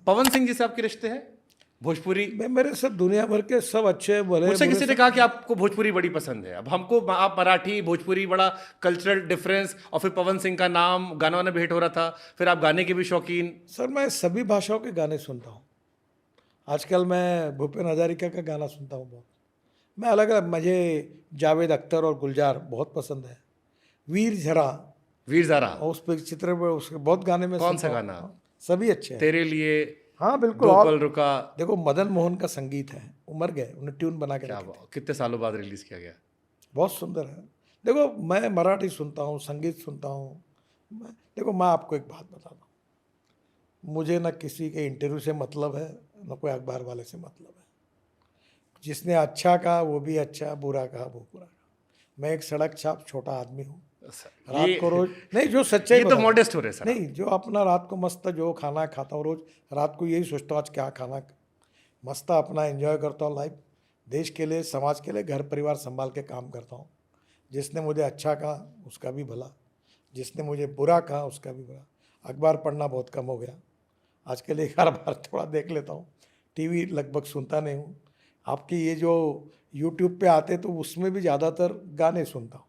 पवन सिंह जी से आपके रिश्ते हैं भोजपुरी? मेरे सब दुनिया भर के सब अच्छे भले मुझसे बुरे किसी ने कहा कि आपको भोजपुरी बड़ी पसंद है। अब हमको आप मराठी भोजपुरी बड़ा कल्चरल डिफरेंस, और फिर पवन सिंह का नाम गाना वाना भी हिट हो रहा था, फिर आप गाने के भी शौकीन। सर मैं सभी भाषाओं के गाने सुनता हूँ। आजकल मैं भूपेन हजारिका का गाना सुनता हूँ बहुत। मैं अलग अलग, मुझे जावेद अख्तर और गुलजार बहुत पसंद है। वीर झरा वीर ज़ारा, और उस पर चित्र में उसके बहुत गाने में कौन सुनता सा हूँ। गाना? हाँ, सभी अच्छे हैं। तेरे लिए, हाँ बिल्कुल। दो और पल रुका। देखो मदन मोहन का संगीत है, उमर गए, उन्हें ट्यून बना के क्या रखे थे। कितने सालों बाद रिलीज किया गया? बहुत सुंदर है। देखो मैं मराठी सुनता हूँ, संगीत सुनता हूँ। देखो मैं आपको एक बात बताता हूँ, मुझे न किसी के इंटरव्यू से मतलब है, न कोई अखबार वाले से मतलब है। जिसने अच्छा कहा वो भी अच्छा, बुरा कहा वो बुरा कहा। मैं एक सड़क छाप छोटा आदमी हूँ। रात को रोज नहीं, जो सच्चाई ये तो बताता हूँ। मॉडेस्ट हो रहे सर। नहीं, जो अपना रात को मस्त जो खाना खाता हूँ रोज, रात को यही सोचता हूँ आज क्या खाना, मस्त अपना एंजॉय करता हूँ लाइफ। देश के लिए, समाज के लिए, घर परिवार संभाल के काम करता हूँ। जिसने मुझे अच्छा कहा उसका भी भला, जिसने मुझे बुरा कहा उसका भी बुरा। अखबार पढ़ना बहुत कम हो गया आजकल, एक हर बार थोड़ा देख लेता हूँ। टीवी लगभग सुनता नहीं हूँ। आपकी ये जो यूट्यूब पे आते तो उसमें भी ज़्यादातर गाने सुनता हूँ।